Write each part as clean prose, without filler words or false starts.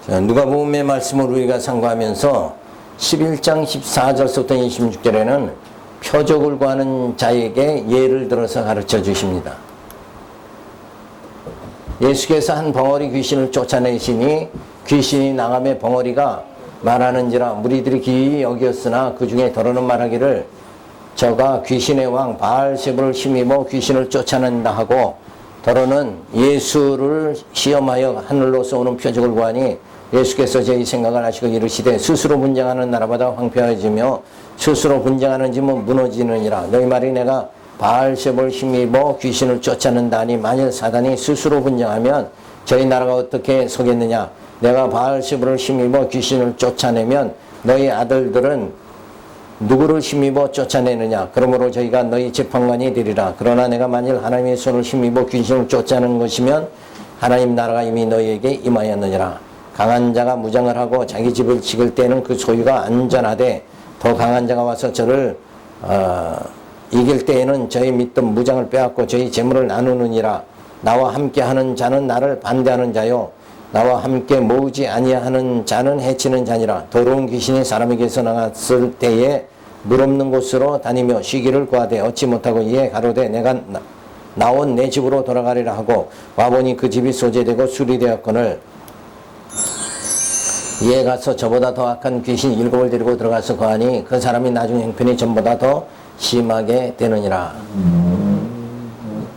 자, 누가복음의 말씀을 우리가 상고하면서 11장 14절부터 26절에는 표적을 구하는 자에게 예를 들어서 가르쳐 주십니다. 예수께서 한 벙어리 귀신을 쫓아내시니 귀신이 나가매 벙어리가 말하는지라 무리들이 기이 여기었으나 그 중에 더러는 말하기를 저가 귀신의 왕 바알세불을 힘입어 귀신을 쫓아낸다 하고 더러는 예수를 시험하여 하늘로서 오는 표적을 구하니 예수께서 저희 생각을 하시고 이르시되 스스로 분쟁하는 나라보다 황폐해지며 스스로 분쟁하는 집은 무너지느니라. 너희 말이 내가 바알세불을 힘입어 귀신을 쫓아낸다 하니 만일 사단이 스스로 분쟁하면 저희 나라가 어떻게 서겠느냐. 내가 바알세불을 힘입어 귀신을 쫓아내면 너희 아들들은 누구를 힘입어 쫓아내느냐. 그러므로 저희가 너희 재판관이 되리라. 그러나 내가 만일 하나님의 손을 힘입어 귀신을 쫓아내는 것이면 하나님 나라가 이미 너희에게 임하였느니라. 강한 자가 무장을 하고 자기 집을 지킬 때는 그 소유가 안전하되 더 강한 자가 와서 저를 이길 때에는 저희 믿던 무장을 빼앗고 저희 재물을 나누느니라. 나와 함께 하는 자는 나를 반대하는 자요 나와 함께 모으지 아니하는 자는 해치는 자니라. 더러운 귀신이 사람에게서 나갔을 때에 물 없는 곳으로 다니며 쉬기를 구하되 얻지 못하고 이에 가로되 내가 나온 내 집으로 돌아가리라 하고 와보니 그 집이 소재되고 수리되었거늘 이에 가서 저보다 더 악한 귀신 7을 데리고 들어가서 거하니 그 사람이 나중 형편이 전보다 더 심하게 되느니라.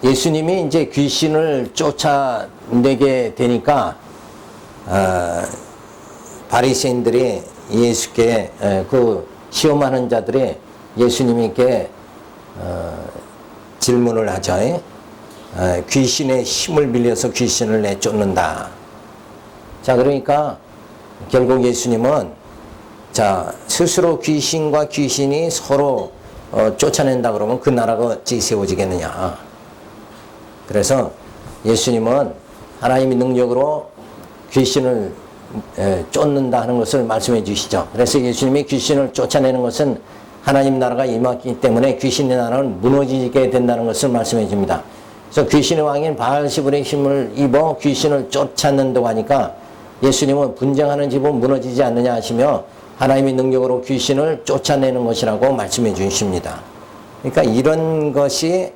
예수님이 이제 귀신을 쫓아내게 되니까 바리새인들이 예수께 그 시험하는 자들이 예수님께 질문을 하죠. 귀신의 힘을 빌려서 귀신을 내쫓는다. 자, 그러니까 결국 예수님은 자 스스로 귀신과 귀신이 서로 쫓아낸다 그러면 그 나라가 어찌 세워지겠느냐. 그래서 예수님은 하나님의 능력으로 귀신을 쫓는다 하는 것을 말씀해 주시죠. 그래서 예수님이 귀신을 쫓아내는 것은 하나님 나라가 임했기 때문에 귀신의 나라는 무너지게 된다는 것을 말씀해 줍니다. 그래서 귀신의 왕인 바알세불의 힘을 입어 귀신을 쫓아낸다고 하니까 예수님은 분쟁하는 집은 무너지지 않느냐 하시며 하나님의 능력으로 귀신을 쫓아내는 것이라고 말씀해 주십니다. 그러니까 이런 것이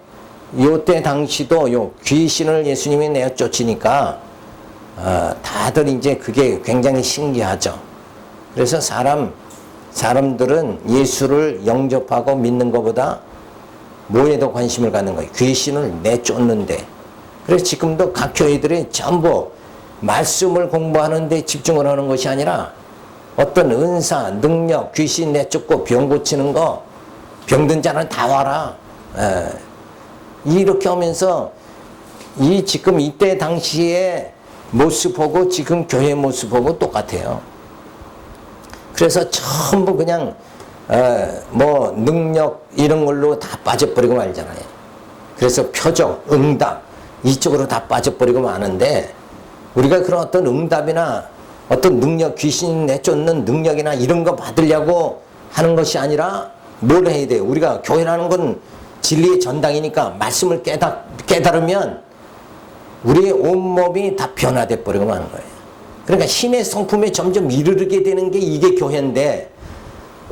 요때 당시도 요 귀신을 예수님이 내어 쫓으니까 다들 이제 그게 굉장히 신기하죠. 그래서 사람들은 예수를 영접하고 믿는 것보다 뭐에 더 관심을 갖는 거예요? 귀신을 내쫓는데. 그래서 지금도 각 교회들이 전부 말씀을 공부하는 데 집중을 하는 것이 아니라 어떤 은사, 능력, 귀신 내쫓고 병 고치는 거, 병든 자는 다 와라. 이렇게 하면서 지금 이때 당시에 모습하고 지금 교회 모습하고 똑같아요. 그래서 전부 그냥 뭐 능력 이런 걸로 다 빠져버리고 말잖아요. 그래서 표적, 응답 이쪽으로 다 빠져버리고 마는데 우리가 그런 어떤 응답이나 어떤 능력, 귀신 내쫓는 능력이나 이런 거 받으려고 하는 것이 아니라 뭘 해야 돼요? 우리가 교회라는 건 진리의 전당이니까 말씀을 깨달으면 우리의 온몸이 다 변화돼 버리고 마는 거예요. 그러니까 신의 성품에 점점 이르게 되는 게 이게 교회인데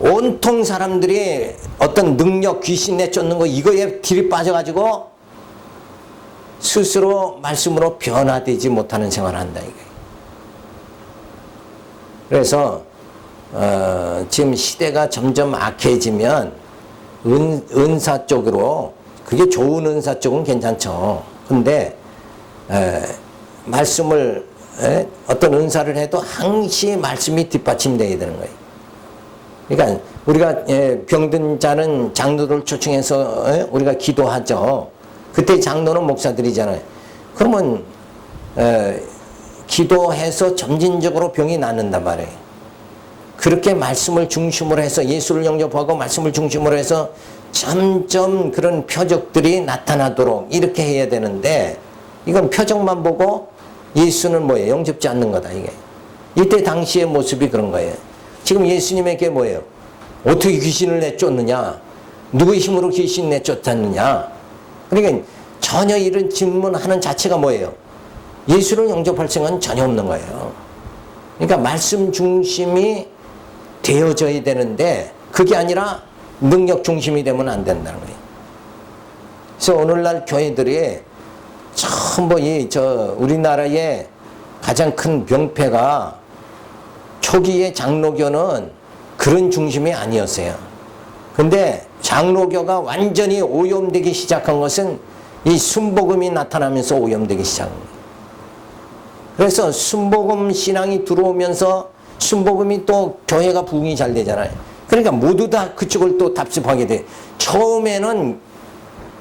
온통 사람들이 어떤 능력, 귀신 내쫓는 거 이거에 딜이 빠져가지고 스스로 말씀으로 변화되지 못하는 생활을 한다 이거예요. 그래서 지금 시대가 점점 악해지면 은사 쪽으로 그게 좋은 은사 쪽은 괜찮죠. 근데 말씀을 어떤 은사를 해도 항시 말씀이 뒷받침되어야 되는 거예요. 그러니까 우리가 병든 자는 장로를 초청해서 우리가 기도하죠. 그때 장로는 목사들이잖아요. 그러면 기도해서 점진적으로 병이 낫는단 말이에요. 그렇게 말씀을 중심으로 해서 예수를 영접하고 말씀을 중심으로 해서 점점 그런 표적들이 나타나도록 이렇게 해야 되는데 이건 표적만 보고 예수는 뭐예요? 영접지 않는 거다 이게. 이때 당시의 모습이 그런 거예요. 지금 예수님에게 뭐예요? 어떻게 귀신을 내쫓느냐? 누구의 힘으로 귀신 내쫓았느냐? 그러니까 전혀 이런 질문하는 자체가 뭐예요? 예수를 영접할 생각은 전혀 없는 거예요. 그러니까 말씀 중심이 되어져야 되는데 그게 아니라 능력 중심이 되면 안 된다는 거예요. 그래서 오늘날 교회들이 전부 우리나라의 가장 큰 병폐가 초기의 장로교는 그런 중심이 아니었어요. 근데 장로교가 완전히 오염되기 시작한 것은 이 순복음이 나타나면서 오염되기 시작한 거예요. 그래서 순복음 신앙이 들어오면서 순복음이 또 교회가 부흥이 잘 되잖아요. 그러니까 모두 다 그쪽을 또 답습하게 돼. 처음에는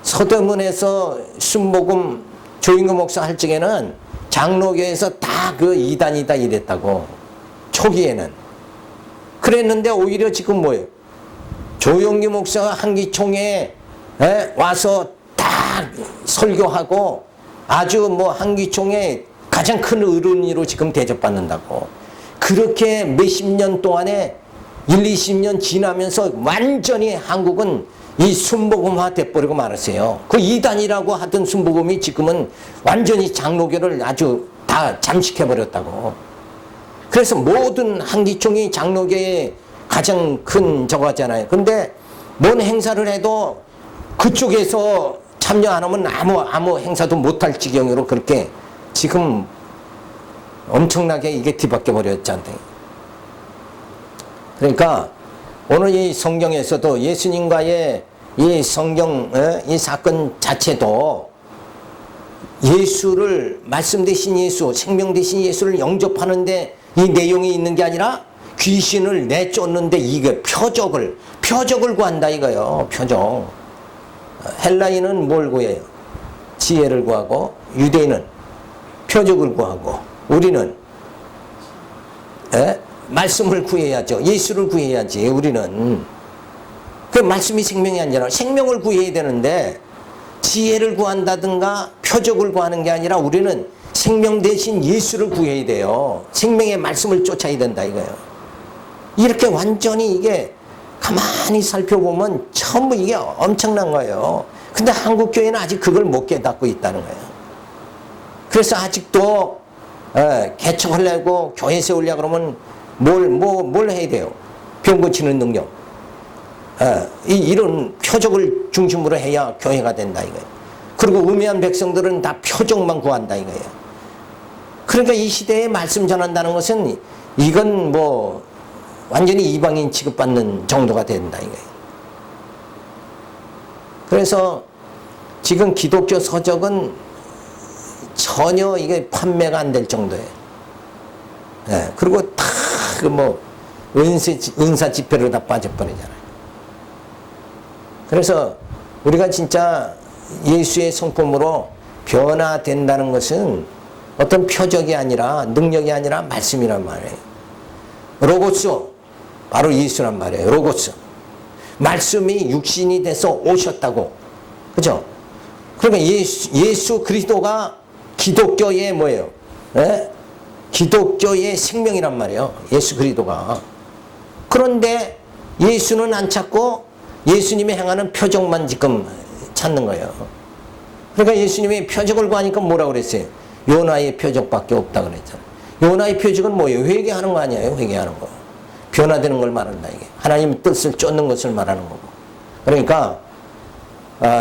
서대문에서 순복음 조인구 목사 할 적에는 장로교에서 다 그 이단이다 이랬다고. 초기에는. 그랬는데 오히려 지금 뭐예요? 조용기 목사가 한기총에 와서 다 설교하고 아주 뭐 한기총에 가장 큰 어른이로 지금 대접받는다고. 그렇게 몇십 년 동안에 20년 지나면서 완전히 한국은 이 순복음화 돼버리고 말았어요. 그 이단이라고 하던 순복음이 지금은 완전히 장로교를 아주 다 잠식해버렸다고. 그래서 모든 한기총이 장로교의 가장 큰 저거잖아요. 근데 뭔 행사를 해도 그쪽에서 참여 안 하면 아무 행사도 못할 지경으로 그렇게 지금 엄청나게 이게 뒤바뀌어 버렸잖아요. 그러니까 오늘 이 성경에서도 예수님과의 이 성경 이 사건 자체도 예수를 말씀 대신 예수, 생명 대신 예수를 영접하는데 이 내용이 있는 게 아니라 귀신을 내쫓는데 이게 표적을 구한다 이거예요. 표적. 헬라인은 뭘 구해요? 지혜를 구하고 유대인은 표적을 구하고 우리는 말씀을 구해야죠. 예수를 구해야지. 우리는 그 말씀이 생명이 아니라 생명을 구해야 되는데 지혜를 구한다든가 표적을 구하는 게 아니라 우리는 생명 대신 예수를 구해야 돼요. 생명의 말씀을 쫓아야 된다 이거예요. 이렇게 완전히 이게 가만히 살펴보면 전부 이게 엄청난 거예요. 근데 한국 교회는 아직 그걸 못 깨닫고 있다는 거예요. 그래서 아직도 개척하려고 교회 세우려고 그러면 뭘 해야 돼요? 병 고치는 능력. 이런 표적을 중심으로 해야 교회가 된다 이거예요. 그리고 우매한 백성들은 다 표적만 구한다 이거예요. 그러니까 이 시대에 말씀 전한다는 것은 이건 뭐 완전히 이방인 취급받는 정도가 된다 이거예요. 그래서 지금 기독교 서적은 전혀 이게 판매가 안 될 정도예요. 그리고 다 은사 집회로 다 빠져버리잖아요. 그래서 우리가 진짜 예수의 성품으로 변화된다는 것은 어떤 표적이 아니라 능력이 아니라 말씀이란 말이에요. 로고스, 바로 예수란 말이에요. 로고스. 말씀이 육신이 돼서 오셨다고. 그죠? 그러니까 예수 그리스도가 기독교의 뭐예요? 기독교의 생명이란 말이에요. 예수 그리스도가. 그런데 예수는 안 찾고 예수님이 행하는 표적만 지금 찾는 거예요. 그러니까 예수님이 표적을 구하니까 뭐라고 그랬어요? 요나의 표적밖에 없다 그랬잖아요. 요나의 표적은 뭐예요? 회개하는 거 아니에요? 회개하는 거. 변화되는 걸 말한다 이게. 하나님 뜻을 쫓는 것을 말하는 거고. 그러니까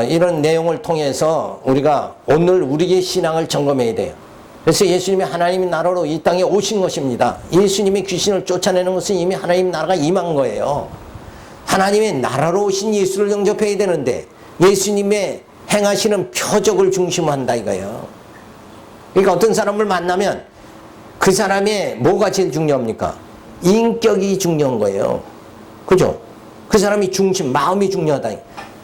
이런 내용을 통해서 우리가 오늘 우리의 신앙을 점검해야 돼요. 그래서 예수님이 하나님의 나라로 이 땅에 오신 것입니다. 예수님이 귀신을 쫓아내는 것은 이미 하나님 나라가 임한 거예요. 하나님의 나라로 오신 예수를 영접해야 되는데 예수님의 행하시는 표적을 중심한다 이거예요. 그러니까 어떤 사람을 만나면 그 사람의 뭐가 제일 중요합니까? 인격이 중요한 거예요. 그죠? 그 사람이 중심, 마음이 중요하다.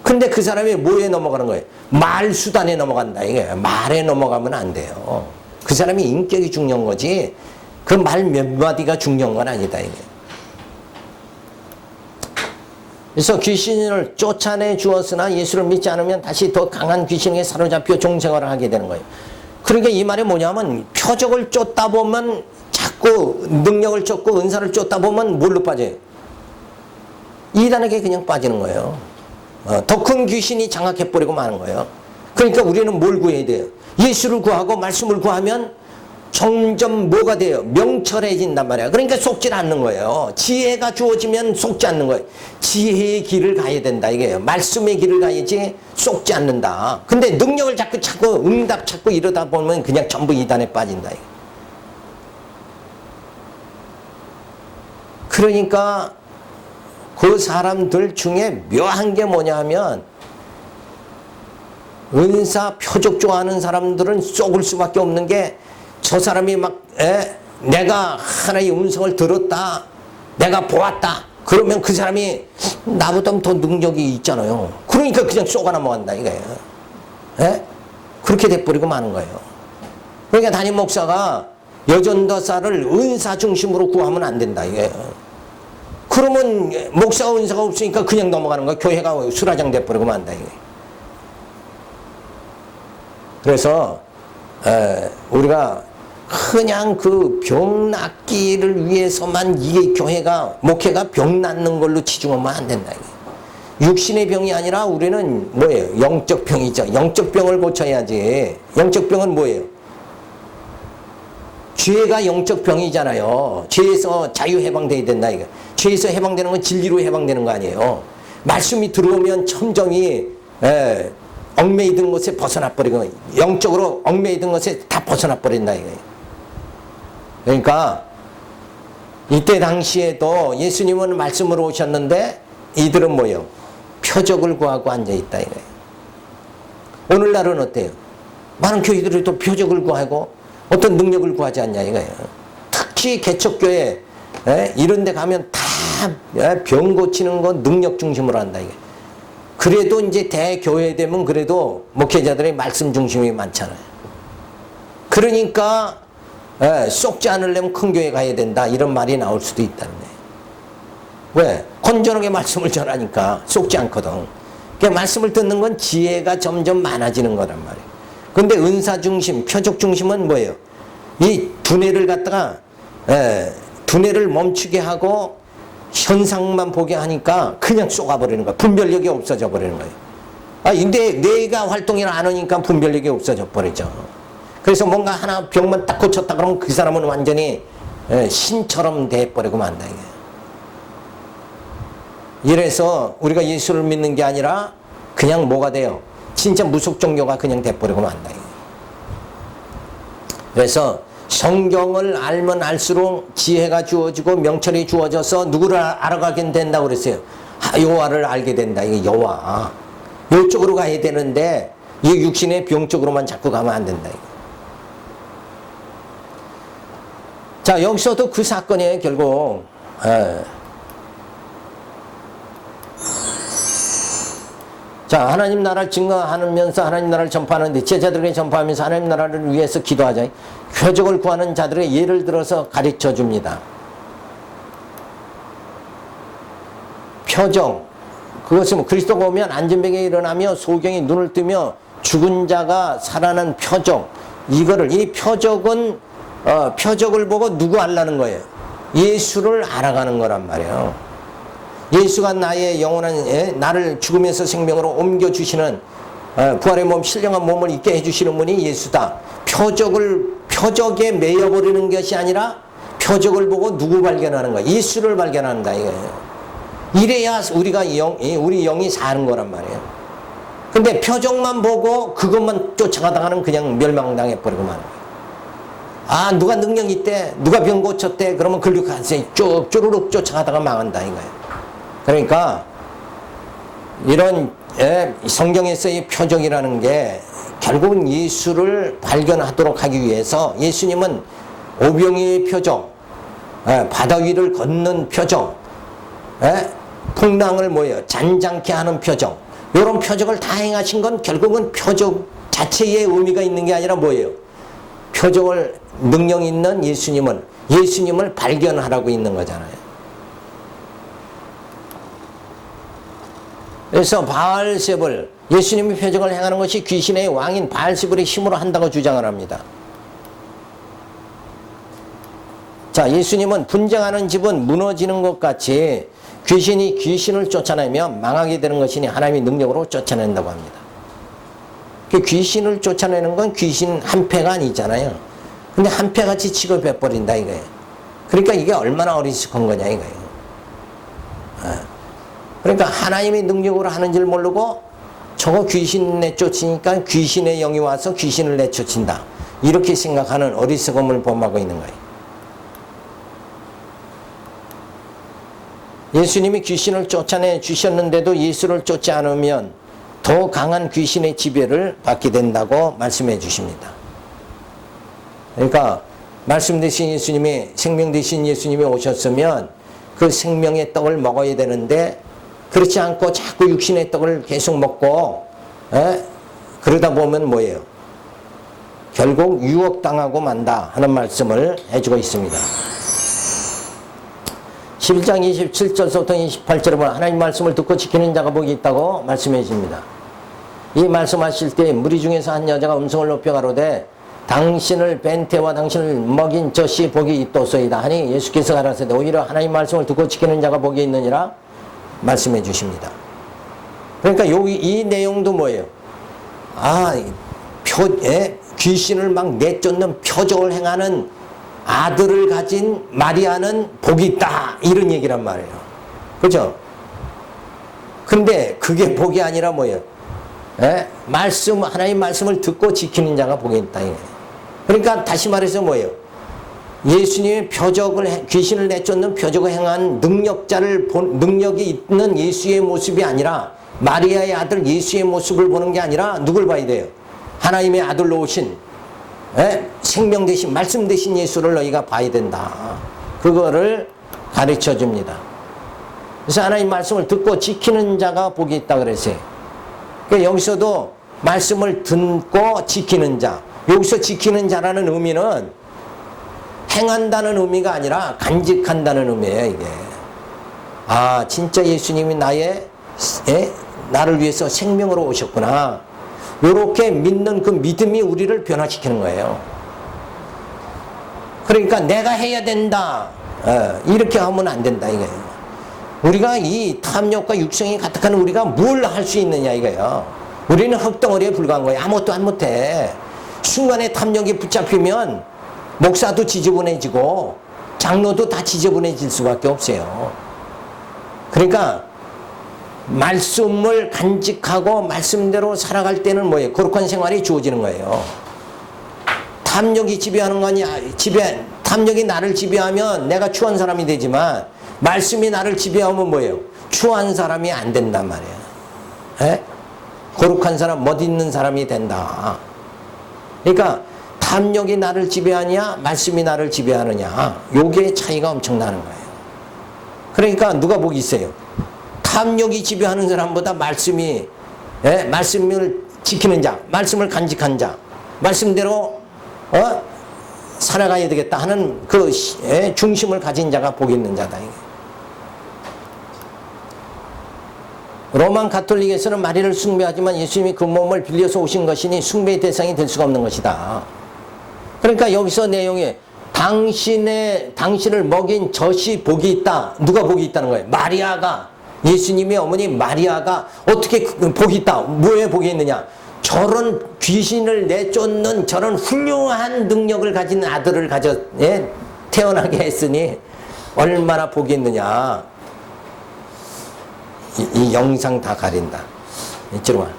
근데 그 사람이 뭐에 넘어가는 거예요? 말수단에 넘어간다 이거예요. 말에 넘어가면 안 돼요. 그 사람이 인격이 중요한 거지 그 말 몇 마디가 중요한 건 아니다 이거예요. 그래서 귀신을 쫓아내 주었으나 예수를 믿지 않으면 다시 더 강한 귀신에게 사로잡혀 종생활을 하게 되는 거예요. 그러니까 이 말이 뭐냐면 표적을 쫓다 보면 자꾸 능력을 쫓고 은사를 쫓다 보면 뭘로 빠져요? 이단에게 그냥 빠지는 거예요. 더 큰 귀신이 장악해버리고 마는 거예요. 그러니까 우리는 뭘 구해야 돼요? 예수를 구하고 말씀을 구하면 점점 뭐가 돼요? 명철해진단 말이야. 그러니까 속질 않는 거예요. 지혜가 주어지면 속지 않는 거예요. 지혜의 길을 가야 된다 이게요. 말씀의 길을 가야지 속지 않는다. 근데 능력을 자꾸 찾고 응답 찾고 이러다 보면 그냥 전부 이단에 빠진다 이게. 그러니까 그 사람들 중에 묘한 게 뭐냐면 은사 표적 좋아하는 사람들은 속을 수밖에 없는 게 저 사람이 막 내가 하나의 음성을 들었다, 내가 보았다, 그러면 그 사람이 나보다 더 능력이 있잖아요. 그러니까 그냥 쏘가 넘어간다 이거예요. 그렇게 돼버리고 마는 거예요. 그러니까 담임 목사가 여전도사를 은사 중심으로 구하면 안 된다 이거예요. 그러면 목사가 은사가 없으니까 그냥 넘어가는 거야. 교회가 수라장 돼버리고 만다 이거예요. 그래서 우리가 그냥 그 병 낫기를 위해서만 이게 교회가 목회가 병 낫는 걸로 치중하면 안 된다 이게. 육신의 병이 아니라 우리는 뭐예요? 영적 병이죠. 영적 병을 고쳐야지. 영적 병은 뭐예요? 죄가 영적 병이잖아요. 죄에서 자유 해방돼야 된다 이거. 죄에서 해방되는 건 진리로 해방되는 거 아니에요. 말씀이 들어오면 천정이 얽매이던 것에 벗어나 버리고 영적으로 얽매이던 것에 다 벗어나 버린다 이거예요. 그러니까 이때 당시에도 예수님은 말씀으로 오셨는데 이들은 뭐예요? 표적을 구하고 앉아있다 이거예요. 오늘날은 어때요? 많은 교회들이 또 표적을 구하고 어떤 능력을 구하지 않냐 이거예요. 특히 개척교회 이런 데 가면 다 병 고치는 건 능력 중심으로 한다 이게. 그래도 이제 대교회 되면 그래도 목회자들의 말씀 중심이 많잖아요. 그러니까 쏙지 않으려면 큰 교회 가야 된다 이런 말이 나올 수도 있다는 거예요. 왜? 건전하게 말씀을 전하니까 쏙지 않거든. 그러니까 말씀을 듣는 건 지혜가 점점 많아지는 거란 말이에요. 근데 은사 중심, 표적 중심은 뭐예요? 이 두뇌를 갖다가 두뇌를 멈추게 하고 현상만 보게 하니까 그냥 쏘가버리는 거야. 분별력이 없어져 버리는 거예요. 근데 뇌가 활동이 안 하니까 분별력이 없어져 버리죠. 그래서 뭔가 하나 병만 딱 고쳤다 그러면 그 사람은 완전히 신처럼 돼버리고 만다 이게. 이래서 우리가 예수를 믿는 게 아니라 그냥 뭐가 돼요? 진짜 무속 종교가 그냥 돼버리고 만다 이게. 그래서 성경을 알면 알수록 지혜가 주어지고 명철이 주어져서 누구를 알아가게 된다고 그랬어요. 여호와를 알게 된다. 이게 여호와. 이쪽으로 가야 되는데 이 육신의 병 쪽으로만 자꾸 가면 안 된다. 이게. 자, 여기서도 그 사건이에요, 결국. 자, 하나님 나라를 증거하면서 하나님 나라를 전파하는데 제자들에게 전파하면서 하나님 나라를 위해서 기도하자. 표적을 구하는 자들의 예를 들어서 가르쳐 줍니다. 표적. 그것은 뭐 그리스도가 오면 안전병에 일어나며 소경이 눈을 뜨며 죽은 자가 살아난 표적. 이거를, 이 표적은 표적을 보고 누구 알라는 거예요? 예수를 알아가는 거란 말이에요. 예수가 나의 영원한 나를 죽음에서 생명으로 옮겨주시는 부활의 몸, 신령한 몸을 있게 해주시는 분이 예수다. 표적에 매여버리는 것이 아니라 표적을 보고 누구 발견하는 거야? 예수를 발견한다 이거예요. 이래야 우리 영이 사는 거란 말이에요. 근데 표적만 보고 그것만 쫓아가다가는 그냥 멸망당해 버리고 마는 거예요. 누가 능력이 있대, 누가 병 고쳤대, 그러면 글로 가서 쭉 쭈루룩 쫓아가다가 망한다 이거예요. 그러니까 이런 성경에서의 표적이라는 게 결국은 예수를 발견하도록 하기 위해서 예수님은 오병이의 표적, 바다 위를 걷는 표적, 풍랑을 잔잔케 하는 표적, 이런 표적을 다 행하신 건 결국은 표적 자체의 의미가 있는 게 아니라 뭐예요? 표적을 능력 있는 예수님을 발견하라고 있는 거잖아요. 그래서 바알세불, 예수님이 표적을 행하는 것이 귀신의 왕인 바알세불의 힘으로 한다고 주장을 합니다. 자, 예수님은 분쟁하는 집은 무너지는 것 같이 귀신이 귀신을 쫓아내면 망하게 되는 것이니 하나님의 능력으로 쫓아낸다고 합니다. 귀신을 쫓아내는 건 귀신 한 패가 아니잖아요. 근데 한패같이 취급해버린다 이거예요. 그러니까 이게 얼마나 어리숙한 거냐 이거예요. 그러니까 하나님의 능력으로 하는 줄 모르고 저거 귀신 내쫓으니까 귀신의 영이 와서 귀신을 내쫓는다. 이렇게 생각하는 어리석음을 범하고 있는 거예요. 예수님이 귀신을 쫓아내 주셨는데도 예수를 쫓지 않으면 더 강한 귀신의 지배를 받게 된다고 말씀해 주십니다. 그러니까 말씀 되신 예수님이, 생명 되신 예수님이 오셨으면 그 생명의 떡을 먹어야 되는데 그렇지 않고 자꾸 육신의 떡을 계속 먹고 그러다 보면 뭐예요? 결국 유혹당하고 만다 하는 말씀을 해주고 있습니다. 11장 27절부터 28절에 보면 하나님 말씀을 듣고 지키는 자가 복이 있다고 말씀해 주십니다. 이 말씀하실 때 무리 중에서 한 여자가 음성을 높여 가로되 당신을 뵌 태와 당신을 먹인 젖이 복이 있도소이다 하니 예수께서 가라사대 오히려 하나님 말씀을 듣고 지키는 자가 복이 있느니라 말씀해 주십니다. 그러니까 여기 이 내용도 뭐예요? 귀신을 막 내쫓는 표적을 행하는 아들을 가진 마리아는 복이 있다 이런 얘기란 말이에요. 그죠? 근데 그게 복이 아니라 뭐예요? 하나님 말씀을 듣고 지키는 자가 복이 있다. 그러니까 다시 말해서 뭐예요? 예수님의 귀신을 내쫓는 표적을 행한 능력이 있는 예수의 모습이 아니라 마리아의 아들 예수의 모습을 보는 게 아니라 누굴 봐야 돼요? 하나님의 아들로 오신 생명 대신 말씀 대신 예수를 너희가 봐야 된다. 그거를 가르쳐 줍니다. 그래서 하나님 말씀을 듣고 지키는 자가 복이 있다 그랬어요. 그러니까 여기서도 말씀을 듣고 지키는 자, 여기서 지키는 자라는 의미는 행한다는 의미가 아니라 간직한다는 의미예요. 이게 진짜 예수님이 나를 위해서 생명으로 오셨구나. 이렇게 믿는 그 믿음이 우리를 변화시키는 거예요. 그러니까 내가 해야 된다. 이렇게 하면 안 된다 이거예요. 우리가 이 탐욕과 육성이 가득한 우리가 뭘 할 수 있느냐 이거예요. 우리는 흙덩어리에 불과한 거예요. 아무것도 안 못해. 순간에 탐욕이 붙잡히면 목사도 지저분해지고 장로도 다 지저분해질 수밖에 없어요. 그러니까 말씀을 간직하고 말씀대로 살아갈 때는 뭐예요? 거룩한 생활이 주어지는 거예요. 탐욕이 지배하는 거 아니야. 탐욕이 나를 지배하면 내가 추한 사람이 되지만 말씀이 나를 지배하면 뭐예요? 추한 사람이 안 된단 말이에요. 거룩한 사람, 멋있는 사람이 된다. 그러니까 탐욕이 나를 지배하냐, 말씀이 나를 지배하느냐, 요게 차이가 엄청나는 거예요. 그러니까 누가 복이 있어요? 탐욕이 지배하는 사람보다 말씀을 지키는 자, 말씀을 간직한 자, 말씀대로 살아가야 되겠다 하는 그 중심을 가진 자가 복이 있는 자다. 로만 가톨릭에서는 마리아를 숭배하지만 예수님이 그 몸을 빌려서 오신 것이니 숭배의 대상이 될 수가 없는 것이다. 그러니까 여기서 내용에 당신을 먹인 젖이 복이 있다. 누가 복이 있다는 거예요? 마리아가, 예수님의 어머니 마리아가 어떻게 복이 있다. 뭐에 복이 있느냐? 저런 귀신을 내쫓는 저런 훌륭한 능력을 가진 아들을 태어나게 했으니 얼마나 복이 있느냐. 이 영상 다 가린다. 이쪽으로 와.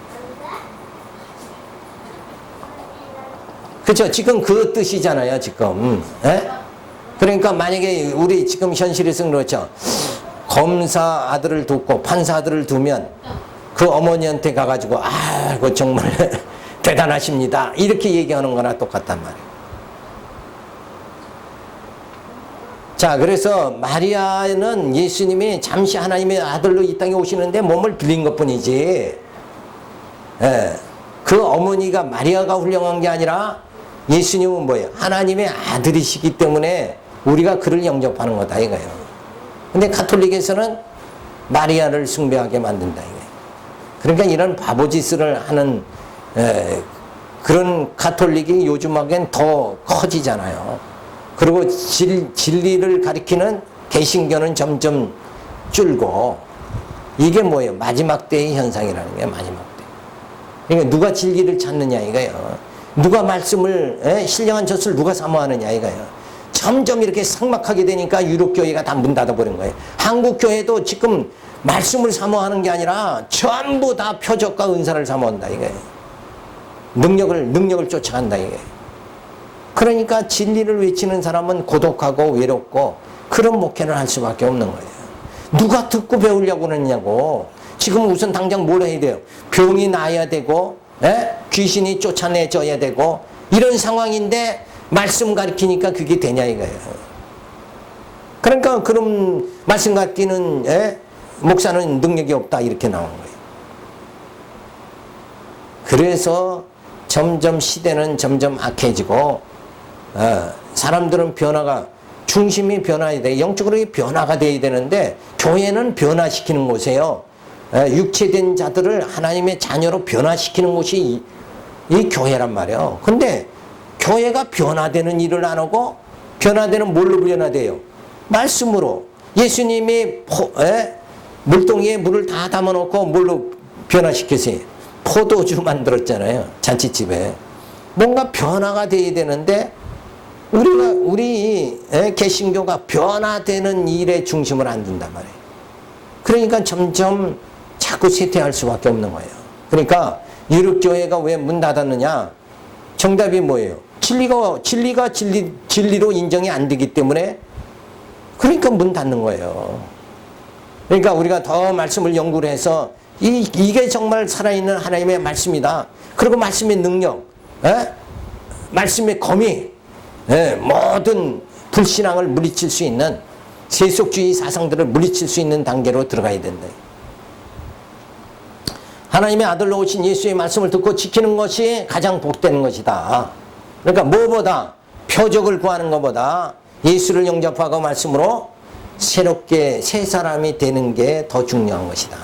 그렇죠? 지금 그 뜻이잖아요. 지금. 그러니까 만약에 우리 지금 현실에서 그렇죠. 검사 아들을 두고 판사 아들을 두면 그 어머니한테 가가지고 그 정말 대단하십니다. 이렇게 얘기하는 거나 똑같단 말이에요. 자, 그래서 마리아는 예수님이 잠시 하나님의 아들로 이 땅에 오시는데 몸을 빌린 것 뿐이지, 그 어머니가 마리아가 훌륭한 게 아니라 예수님은 뭐예요? 하나님의 아들이시기 때문에 우리가 그를 영접하는 거다 이거예요. 근데 가톨릭에서는 마리아를 숭배하게 만든다 이거예요. 그러니까 이런 바보짓을 하는 그런 가톨릭이 요즘하기엔 더 커지잖아요. 그리고 진리를 가리키는 개신교는 점점 줄고, 이게 뭐예요? 마지막 때의 현상이라는 거예요. 마지막 때. 그러니까 누가 진리를 찾느냐 이거예요. 누가 말씀을 신령한 젖을 누가 사모하느냐 이거예요. 점점 이렇게 삭막하게 되니까 유럽교회가 다 문 닫아버린 거예요. 한국교회도 지금 말씀을 사모하는 게 아니라 전부 다 표적과 은사를 사모한다 이거예요. 능력을 쫓아간다 이거예요. 그러니까 진리를 외치는 사람은 고독하고 외롭고 그런 목회를 할 수밖에 없는 거예요. 누가 듣고 배우려고 그러냐고. 지금 우선 당장 뭘 해야 돼요? 병이 나아야 되고 귀신이 쫓아내줘야 되고 이런 상황인데 말씀 가르치니까 그게 되냐 이거예요. 그러니까 그런 말씀 가르치는 목사는 능력이 없다 이렇게 나온 거예요. 그래서 점점 시대는 점점 악해지고 사람들은 변화가 중심이 변화해야 돼. 영적으로 변화가 돼야 되는데 교회는 변화시키는 곳이에요. 육체된 자들을 하나님의 자녀로 변화시키는 곳이 이 교회란 말이에요. 근데 교회가 변화되는 일을 안 하고 변화되는 뭘로 변화돼요? 말씀으로. 예수님이 물동이에 물을 다 담아놓고 뭘로 변화시켰어요? 포도주 만들었잖아요. 잔치집에. 뭔가 변화가 돼야 되는데 우리 개신교가 변화되는 일에 중심을 안 둔단 말이에요. 그러니까 점점 자꾸 쇠퇴할 수밖에 없는 거예요. 그러니까 유럽교회가 왜 문 닫았느냐? 정답이 뭐예요? 진리가 진리로 인정이 안 되기 때문에 그러니까 문 닫는 거예요. 그러니까 우리가 더 말씀을 연구를 해서 이게 정말 살아있는 하나님의 말씀이다. 그리고 말씀의 능력, 말씀의 검이 모든 불신앙을 물리칠 수 있는 세속주의 사상들을 물리칠 수 있는 단계로 들어가야 된다. 하나님의 아들로 오신 예수의 말씀을 듣고 지키는 것이 가장 복되는 것이다. 그러니까 무엇보다 표적을 구하는 것보다 예수를 영접하고 말씀으로 새롭게 새 사람이 되는 게 더 중요한 것이다.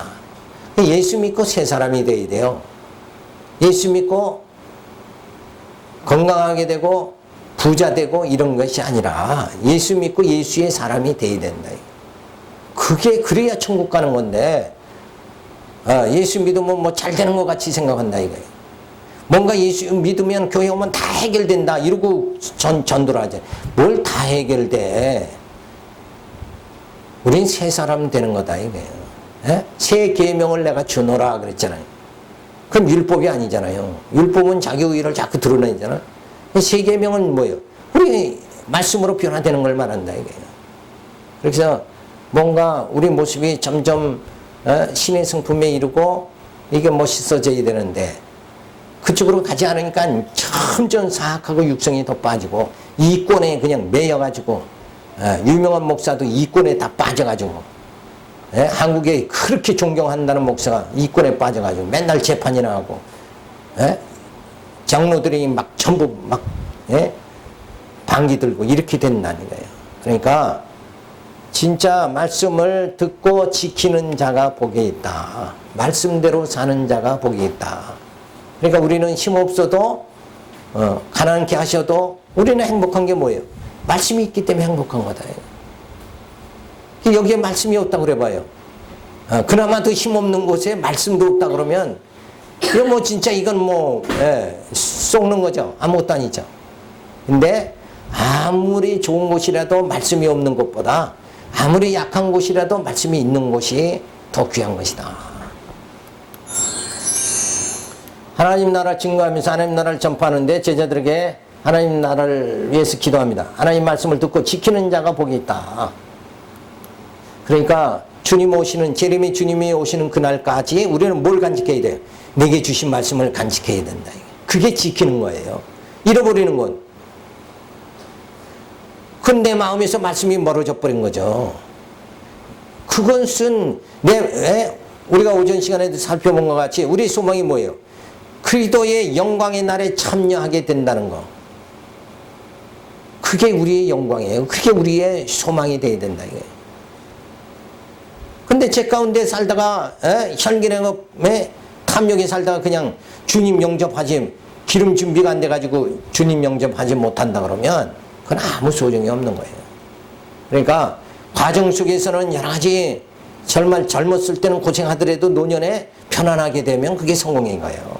예수 믿고 새 사람이 되어야 돼요. 예수 믿고 건강하게 되고 부자 되고 이런 것이 아니라 예수 믿고 예수의 사람이 되어야 된다. 그래야 천국 가는 건데 예수 믿으면 뭐 잘 되는 것 같이 생각한다 이거예요. 뭔가 예수 믿으면 교회 오면 다 해결된다 이러고 전도를 하죠. 뭘 다 해결돼. 우린 새 사람 되는 거다 이거예요. 새 계명을 내가 주노라 그랬잖아요. 그럼 율법이 아니잖아요. 율법은 자기 의를 자꾸 드러내잖아. 새 계명은 뭐예요? 우리 말씀으로 변화되는 걸 말한다 이거예요. 그래서 뭔가 우리 모습이 점점 신의 성품에 이르고 이게 멋있어져야 되는데 그쪽으로 가지 않으니까 점점 사악하고 육성이 더 빠지고 이권에 그냥 매여가지고 유명한 목사도 이권에 다 빠져가지고 한국에 그렇게 존경한다는 목사가 이권에 빠져가지고 맨날 재판이나 하고 장로들이 막 전부 막 방귀 들고 이렇게 된다는 거예요. 그러니까 진짜 말씀을 듣고 지키는 자가 복이 있다. 말씀대로 사는 자가 복이 있다. 그러니까 우리는 힘없어도 가난케 하셔도 우리는 행복한 게 뭐예요? 말씀이 있기 때문에 행복한 거다. 여기에 말씀이 없다고 그래봐요. 그나마 더 힘없는 곳에 말씀도 없다 그러면 이거 뭐 진짜 이건 뭐 속는 거죠. 아무것도 아니죠. 근데 아무리 좋은 곳이라도 말씀이 없는 것보다 아무리 약한 곳이라도 말씀이 있는 곳이 더 귀한 것이다. 하나님 나라 증거하면서 하나님 나라를 전파하는데 제자들에게 하나님 나라를 위해서 기도합니다. 하나님 말씀을 듣고 지키는 자가 복이 있다. 그러니까 주님 오시는 재림의 주님이 오시는 그날까지 우리는 뭘 간직해야 돼요? 내게 주신 말씀을 간직해야 된다. 그게 지키는 거예요. 잃어버리는 건 그건 내 마음에서 말씀이 멀어져 버린 거죠. 그것은 우리가 오전 시간에도 살펴본 것 같이 우리 소망이 뭐예요? 그리스도의 영광의 날에 참여하게 된다는 거. 그게 우리의 영광이에요. 그게 우리의 소망이 돼야 된다. 이게. 근데 제 가운데 살다가 현기능업에 탐욕에 살다가 그냥 주님 영접하지 기름 준비가 안 돼가지고 주님 영접하지 못한다 그러면 그건 아무 소용이 없는 거예요. 그러니까 과정 속에서는 여러 가지 젊었을 때는 고생하더라도 노년에 편안하게 되면 그게 성공인 거예요.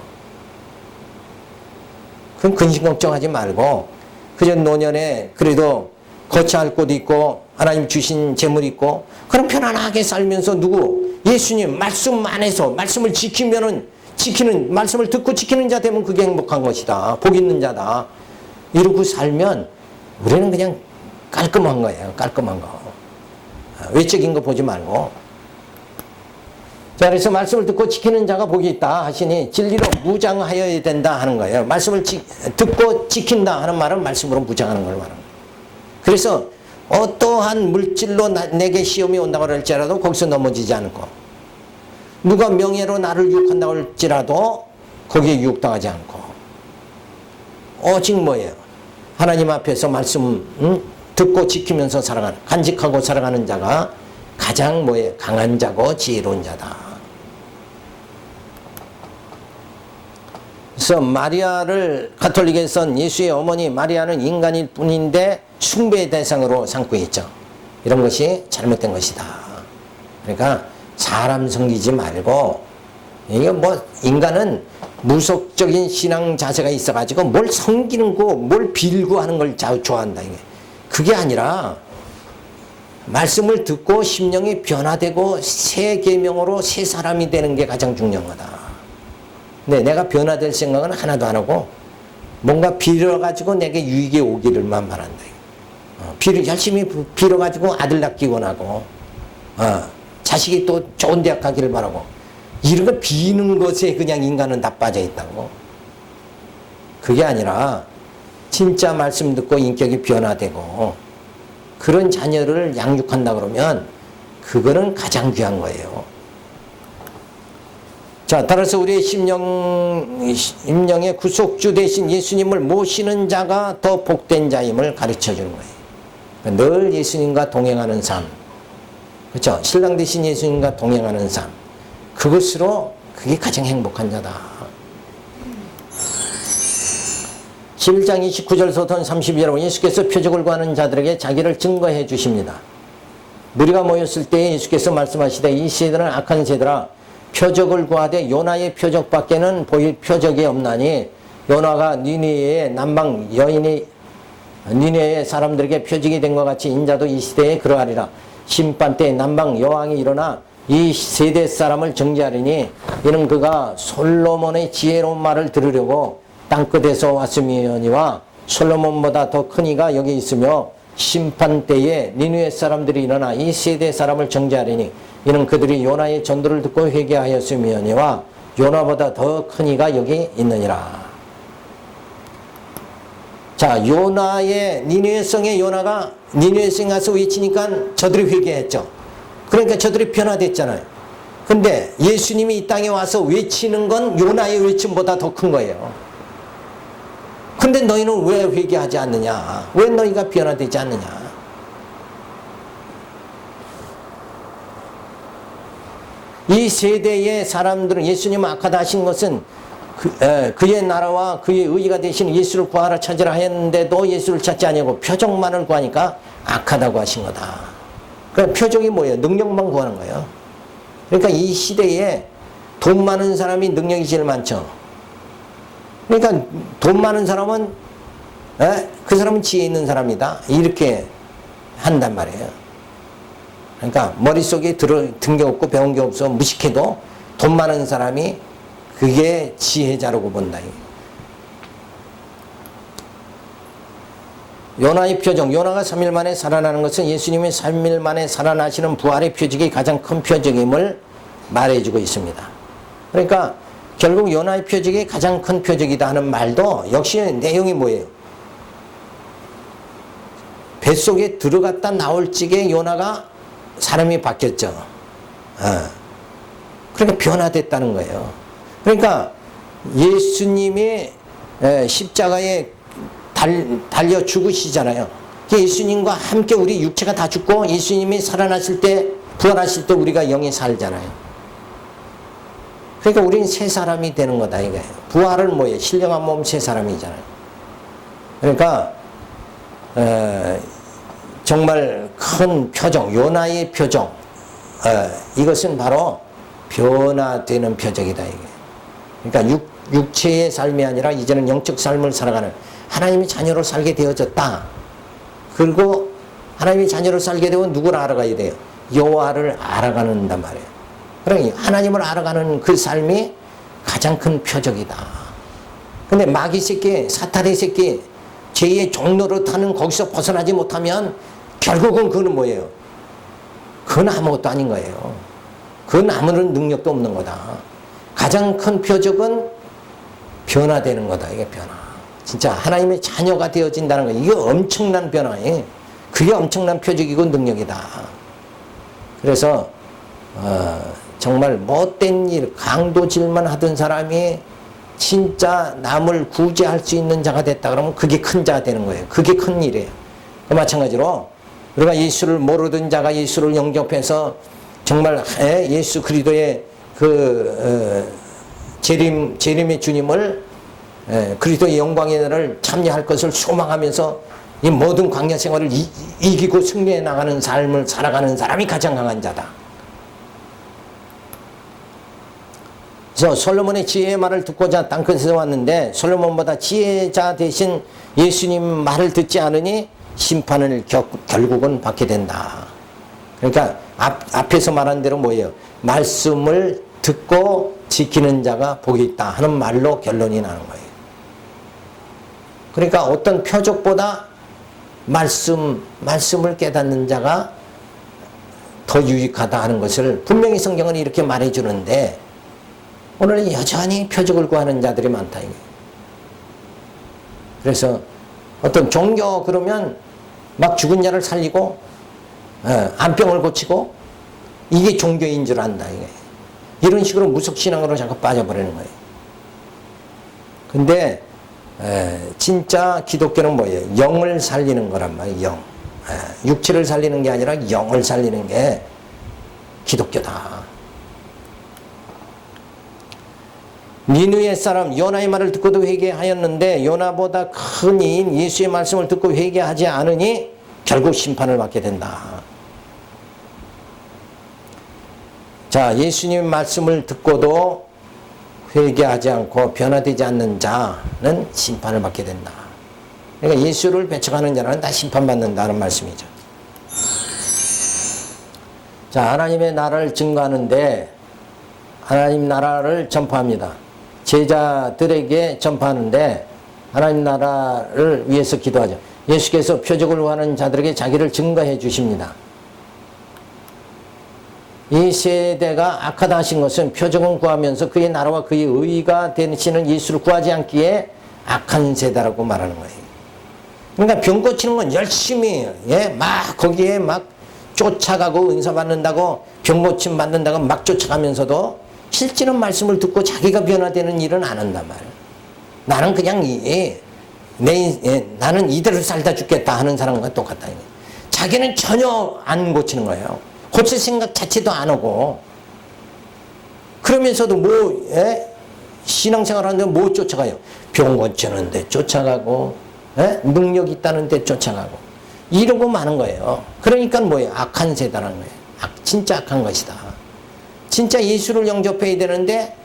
그럼 근심 걱정하지 말고 그저 노년에 그래도 거처할 곳 있고 하나님 주신 재물 있고 그럼 편안하게 살면서 누구 예수님 말씀 안에서 말씀을 지키면은 지키는 말씀을 듣고 지키는 자 되면 그게 행복한 것이다. 복 있는 자다. 이러고 살면 우리는 그냥 깔끔한 거예요. 깔끔한 거. 외적인 거 보지 말고. 자, 그래서 말씀을 듣고 지키는 자가 복이 있다 하시니 진리로 무장하여야 된다 하는 거예요. 말씀을 듣고 지킨다 하는 말은 말씀으로 무장하는 걸 말합니다. 그래서 어떠한 물질로 내게 시험이 온다고 할지라도 거기서 넘어지지 않고 누가 명예로 나를 유혹한다고 할지라도 거기에 유혹당하지 않고 오직 뭐예요? 하나님 앞에서 말씀 듣고 지키면서 살아가는 간직하고 살아가는 자가 가장 뭐예요? 강한 자고 지혜로운 자다. 그래서 마리아를 가톨릭에선 예수의 어머니 마리아는 인간일 뿐인데 숭배의 대상으로 삼고 있죠. 이런 것이 잘못된 것이다. 그러니까 사람 섬기지 말고 이게 뭐 인간은 무속적인 신앙 자세가 있어가지고 뭘 섬기는 거, 뭘 빌고 하는 걸 좋아한다. 이게 그게 아니라 말씀을 듣고 심령이 변화되고 새 계명으로 새 사람이 되는 게 가장 중요한 거다. 근데 내가 변화될 생각은 하나도 안 하고 뭔가 빌어가지고 내게 유익이 오기를만 바란다. 열심히 빌어가지고 아들 낳기 원하고 자식이 또 좋은 대학 가기를 바라고 이런 거 비는 것에 그냥 인간은 다 빠져 있다고. 그게 아니라 진짜 말씀 듣고 인격이 변화되고 그런 자녀를 양육한다 그러면 그거는 가장 귀한 거예요. 자, 따라서 우리의 심령의 구속주 되신 예수님을 모시는 자가 더 복된 자임을 가르쳐 주는 거예요. 늘 예수님과 동행하는 삶. 그렇죠? 신랑 되신 예수님과 동행하는 삶. 그것으로 그게 가장 행복한 자다. 11장 29절부터 32절 예수께서 표적을 구하는 자들에게 자기를 증거해 주십니다. 무리가 모였을 때 예수께서 말씀하시되 이 세대는 악한 세대라 표적을 구하되 요나의 표적밖에는 보일 표적이 없나니 요나가 니느웨의 남방 여인이 니느웨의 사람들에게 표적이 된 것 같이 인자도 이 시대에 그러하리라. 심판 때 남방 여왕이 일어나 이 세대 사람을 정죄하리니 이는 그가 솔로몬의 지혜로운 말을 들으려고 땅끝에서 왔음이니와 솔로몬보다 더 큰 이가 여기 있으며 심판 때에 니느웨 사람들이 일어나 이 세대 사람을 정죄하리니 이는 그들이 요나의 전도를 듣고 회개하였음이니와 요나보다 더 큰 이가 여기 있느니라. 자, 요나의 니느웨 성의 요나가 니느웨 성에 가서 외치니까 저들이 회개했죠. 그러니까 저들이 변화됐잖아요. 근데 예수님이 이 땅에 와서 외치는 건 요나의 외침보다 더 큰 거예요. 근데 너희는 왜 회개하지 않느냐? 왜 너희가 변화되지 않느냐? 이 세대의 사람들은 예수님 악하다 하신 것은 그의 나라와 그의 의가 되신 예수를 구하라 찾으라 하였는데도 예수를 찾지 아니하고 표적만을 구하니까 악하다고 하신 거다. 그러니까 표적이 뭐예요? 능력만 구하는 거예요. 그러니까 이 시대에 돈 많은 사람이 능력이 제일 많죠. 그러니까 돈 많은 사람은 그 사람은 지혜 있는 사람이다. 이렇게 한단 말이에요. 그러니까 머릿속에 든 게 없고 배운 게 없어 무식해도 돈 많은 사람이 그게 지혜자라고 본다. 요나의 표적, 요나가 3일 만에 살아나는 것은 예수님이 3일 만에 살아나시는 부활의 표적이 가장 큰 표적임을 말해주고 있습니다. 그러니까 결국 요나의 표적이 가장 큰 표적이다 하는 말도 역시 내용이 뭐예요? 뱃속에 들어갔다 나올 적에 요나가 사람이 바뀌었죠. 그러니까 변화됐다는 거예요. 그러니까 예수님이 십자가에 달려 죽으시잖아요. 예수님과 함께 우리 육체가 다 죽고 예수님이 살아나실 때 부활하실 때 우리가 영이 살잖아요. 그러니까 우리는 새 사람이 되는 거다 이거예요. 부활은 뭐예요? 신령한 몸 새 사람이잖아요. 그러니까 정말 큰 표적, 요나의 표적, 이것은 바로 변화되는 표적이다 이게. 그러니까 육체의 삶이 아니라 이제는 영적 삶을 살아가는 하나님의 자녀로 살게 되어졌다. 그리고 하나님의 자녀로 살게 되면 누구를 알아가야 돼요? 여호와를 알아가는단 말이에요. 그러니 하나님을 알아가는 그 삶이 가장 큰 표적이다. 근데 마귀 새끼, 사탄의 새끼, 죄의 종로를 타는 거기서 벗어나지 못하면 결국은 그건 뭐예요? 그건 아무것도 아닌 거예요. 그건 아무런 능력도 없는 거다. 가장 큰 표적은 변화되는 거다. 이게 변화. 진짜 하나님의 자녀가 되어진다는 거. 이게 엄청난 변화예요. 그게 엄청난 표적이고 능력이다. 그래서 정말 못된 일, 강도질만 하던 사람이 진짜 남을 구제할 수 있는 자가 됐다 그러면 그게 큰 자가 되는 거예요. 그게 큰 일이에요. 그 마찬가지로 우리가 예수를 모르던 자가 예수를 영접해서 정말 예수 그리스도의 재림의 주님을 그리스도의 영광의 날을 참여할 것을 소망하면서 이 모든 광야 생활을 이기고 승리해 나가는 삶을 살아가는 사람이 가장 강한 자다. 그래서 솔로몬의 지혜의 말을 듣고자 땅끝에서 왔는데 솔로몬보다 지혜자 대신 예수님 말을 듣지 않으니 심판을 결국은 받게 된다. 그러니까 앞에서 말한 대로 뭐예요? 말씀을 듣고 지키는 자가 복이 있다 하는 말로 결론이 나는 거예요. 그러니까 어떤 표적보다 말씀을 깨닫는 자가 더 유익하다 하는 것을 분명히 성경은 이렇게 말해주는데 오늘은 여전히 표적을 구하는 자들이 많다. 그래서 어떤 종교 그러면 막 죽은 자를 살리고 암병을 고치고 이게 종교인 줄 안다. 이게. 이런 식으로 무속신앙으로 자꾸 빠져버리는 거예요. 근데 진짜 기독교는 뭐예요? 영을 살리는 거란 말이에요. 영. 육체를 살리는 게 아니라 영을 살리는 게 기독교다. 니느웨 사람 요나의 말을 듣고도 회개하였는데 요나보다 큰 이인 예수의 말씀을 듣고 회개하지 않으니 결국 심판을 받게 된다. 자, 예수님의 말씀을 듣고도 회개하지 않고 변화되지 않는 자는 심판을 받게 된다. 그러니까 예수를 배척하는 자는 다 심판받는다는 말씀이죠. 자, 하나님의 나라를 증거하는데 하나님 나라를 전파합니다. 제자들에게 전파하는데 하나님 나라를 위해서 기도하죠. 예수께서 표적을 구하는 자들에게 자기를 증거해 주십니다. 이 세대가 악하다 하신 것은 표적은 구하면서 그의 나라와 그의 의가 되시는 예수를 구하지 않기에 악한 세대라고 말하는 거예요. 그러니까 병 고치는 건 열심히 막 거기에 막 쫓아가고 은사 받는다고 병 고침 받는다고 막 쫓아가면서도 실제는 말씀을 듣고 자기가 변화되는 일은 안 한단 말이에요. 나는 그냥 나는 이대로 살다 죽겠다 하는 사람과 똑같다. 자기는 전혀 안 고치는 거예요. 고칠 생각 자체도 안 하고 그러면서도 신앙생활 하는데 뭐 쫓아가요? 병 고치는데 쫓아가고 능력 있다는데 쫓아가고 이러고 마는 거예요. 그러니까 뭐예요? 악한 세대라는 거예요. 진짜 악한 것이다. 진짜 예수를 영접해야 되는데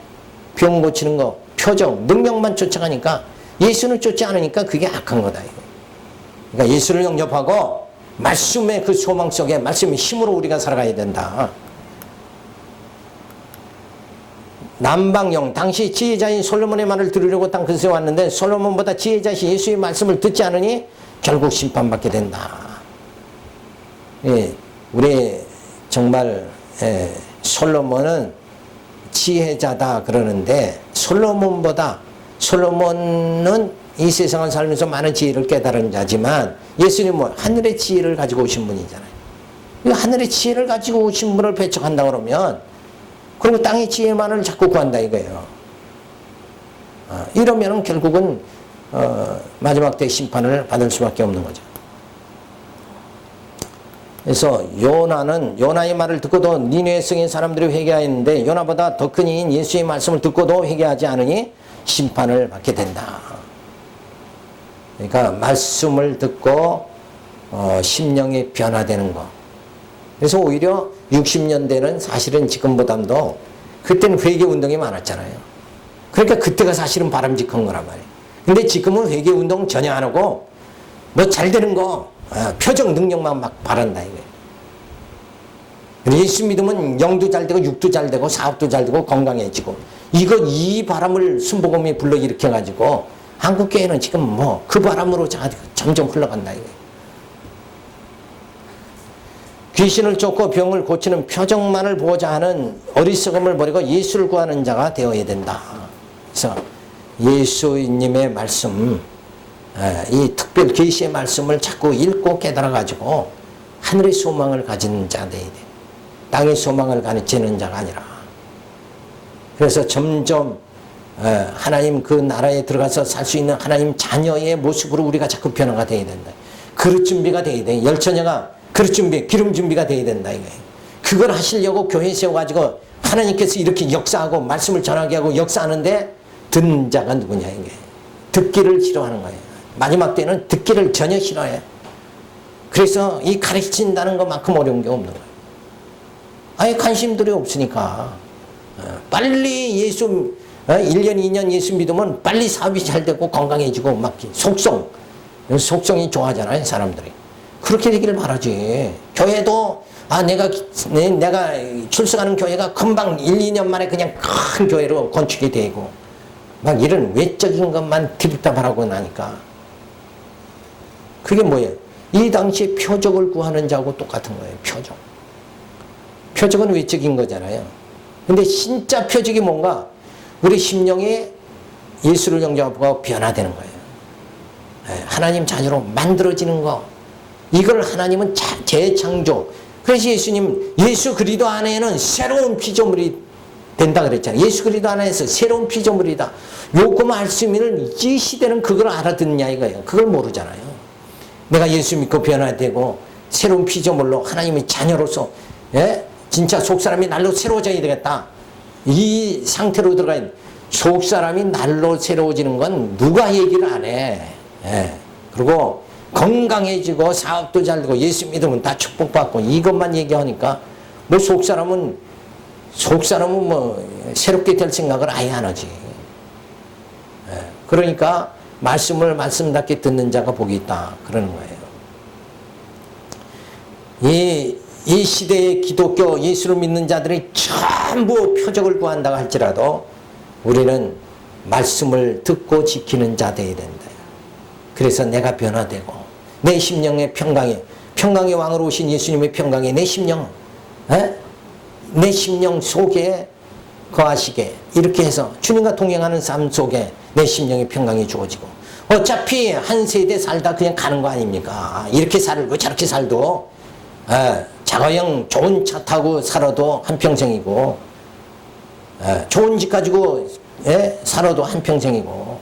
병 고치는 거, 표적, 능력만 쫓아가니까 예수는 쫓지 않으니까 그게 악한 거다. 그러니까 예수를 영접하고 말씀의 그 소망 속에 말씀의 힘으로 우리가 살아가야 된다. 남방용 당시 지혜자인 솔로몬의 말을 들으려고 땅끝에 왔는데 솔로몬보다 지혜자신 예수의 말씀을 듣지 않으니 결국 심판받게 된다. 우리 정말 솔로몬은 지혜자다 그러는데 솔로몬은 이 세상을 살면서 많은 지혜를 깨달은 자지만 예수님은 하늘의 지혜를 가지고 오신 분이잖아요. 하늘의 지혜를 가지고 오신 분을 배척한다 그러면 그리고 땅의 지혜만을 자꾸 구한다 이거예요. 이러면 결국은 마지막 때 심판을 받을 수밖에 없는 거죠. 그래서 요나의 말을 듣고도 니느웨 성의 사람들이 회개하였는데 요나보다 더 큰 이인 예수의 말씀을 듣고도 회개하지 않으니 심판을 받게 된다. 그러니까 말씀을 듣고 심령이 변화되는 거. 그래서 오히려 60년대는 사실은 지금보다도 그때는 회개 운동이 많았잖아요. 그러니까 그때가 사실은 바람직한 거란 말이에요. 근데 지금은 회개운동 전혀 안 하고 뭐 잘 되는 거 표적 능력만 막 바란다 이거예요. 예수 믿으면 영도 잘 되고 육도 잘 되고 사업도 잘 되고 건강해지고 이 바람을 순복음이 불러일으켜 가지고 한국교회는 지금 뭐 그 바람으로 점점 흘러간다 이거예요. 귀신을 쫓고 병을 고치는 표적만을 보고자 하는 어리석음을 버리고 예수를 구하는 자가 되어야 된다. 그래서 예수님의 말씀, 이 특별 계시의 말씀을 자꾸 읽고 깨달아 가지고 하늘의 소망을 가진 자 되어야 돼. 땅의 소망을 가지는 자가 아니라. 그래서 점점 하나님 그 나라에 들어가서 살 수 있는 하나님 자녀의 모습으로 우리가 자꾸 변화가 되어야 된다. 그릇 준비가 되어야 돼. 열처녀가 그릇 준비, 기름 준비가 되어야 된다 이거예요. 그걸 하시려고 교회 세워가지고 하나님께서 이렇게 역사하고 말씀을 전하게 하고 역사하는데 듣는 자가 누구냐 이게. 듣기를 싫어하는 거예요. 마지막 때는 듣기를 전혀 싫어해요. 그래서 이 가르친다는 것만큼 어려운 게 없는 거예요. 아예 관심들이 없으니까 빨리 예수 1년 2년 예수 믿으면 빨리 사업이 잘 되고 건강해지고 막 속성이 좋아하잖아요 사람들이. 그렇게 되기를 바라지. 교회도 내가 출석하는 교회가 금방 1, 2년 만에 그냥 큰 교회로 건축이 되고 막 이런 외적인 것만 드립다 바라고 나니까 그게 뭐예요? 이 당시에 표적을 구하는 자하고 똑같은 거예요. 표적은 외적인 거잖아요. 근데 진짜 표적이 뭔가 우리 심령이 예수를 영접하고 변화되는 거예요. 하나님 자녀로 만들어지는 거. 이걸 하나님은 재창조. 그래서 예수님, 예수 그리스도 안에는 새로운 피조물이 된다 그랬잖아요. 예수 그리스도 안에서 새로운 피조물이다. 요거 말씀을 이 시대는 그걸 알아듣냐 이거예요. 그걸 모르잖아요. 내가 예수 믿고 변화되고 새로운 피조물로 하나님의 자녀로서 진짜 속사람이 날로 새로워져야 되겠다. 이 상태로 들어가야 돼. 속사람이 날로 새로워지는 건 누가 얘기를 안 해. 그리고 건강해지고 사업도 잘 되고 예수 믿으면 다 축복받고 이것만 얘기하니까 뭐 속사람은 뭐 새롭게 될 생각을 아예 안 하지. 그러니까 말씀답게 듣는 자가 복이 있다 그러는 거예요. 이 시대의 기독교 예수를 믿는 자들이 전부 표적을 구한다고 할지라도 우리는 말씀을 듣고 지키는 자 되어야 된다. 그래서 내가 변화되고 내 심령의 평강의 왕으로 오신 예수님의 평강이 내 심령 속에 거하시게 이렇게 해서 주님과 동행하는 삶 속에 내 심령의 평강이 주어지고 어차피 한 세대 살다 그냥 가는 거 아닙니까? 이렇게 살고 저렇게 살도 자가용 좋은 차 타고 살아도 한평생이고 좋은 집 가지고 살아도 한평생이고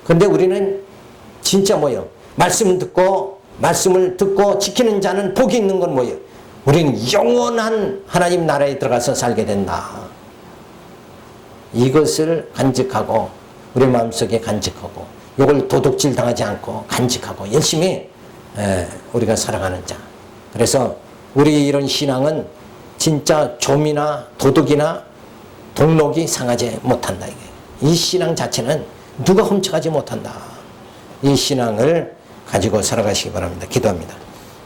그런데 우리는 진짜 뭐예요? 말씀을 듣고 지키는 자는 복이 있는 건 뭐예요? 우리는 영원한 하나님 나라에 들어가서 살게 된다. 이것을 간직하고 우리 마음속에 간직하고 이걸 도둑질 당하지 않고 간직하고 열심히 우리가 살아가는 자. 그래서 우리 이런 신앙은 진짜 좀이나 도둑이나 동록이 상하지 못한다. 이 신앙 자체는 누가 훔쳐가지 못한다. 이 신앙을 가지고 살아가시기 바랍니다. 기도합니다.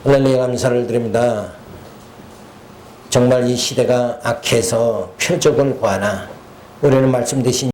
하나님 감사를 드립니다. 정말 이 시대가 악해서 표적을 구하나 우리는 말씀 대신